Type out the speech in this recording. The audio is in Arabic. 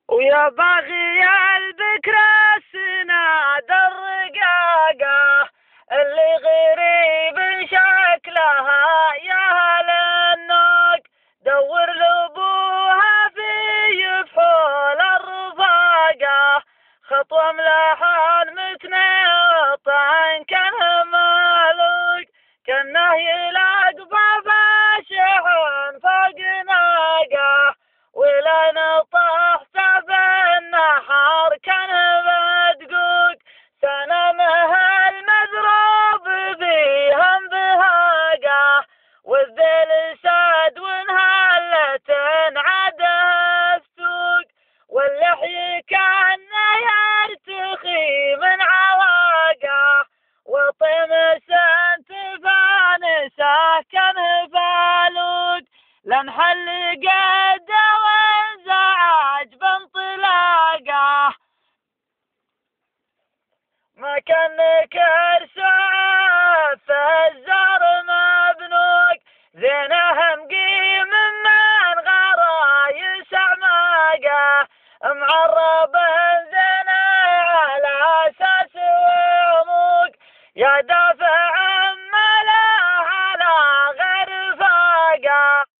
ويا باغي البكرة سناد الرقاقة اللي غريب شكلها يا هل النوق، دور لابوها في فحول الرفاقة، خطوة ملحان متناطع كانه مالوق، كانه يلاقبه فاشحن فوق ناقه، ولا نطاح بالنحر كان بدقوق، سنمه المذروب بهم بهاقه، والذيل ساد وانهلت عاده السوق، واللحي كان يرتخي من عواقه، وطمس تفانسه كان فالوق، لنحل قد وانزعج بانطلاقه، ما كان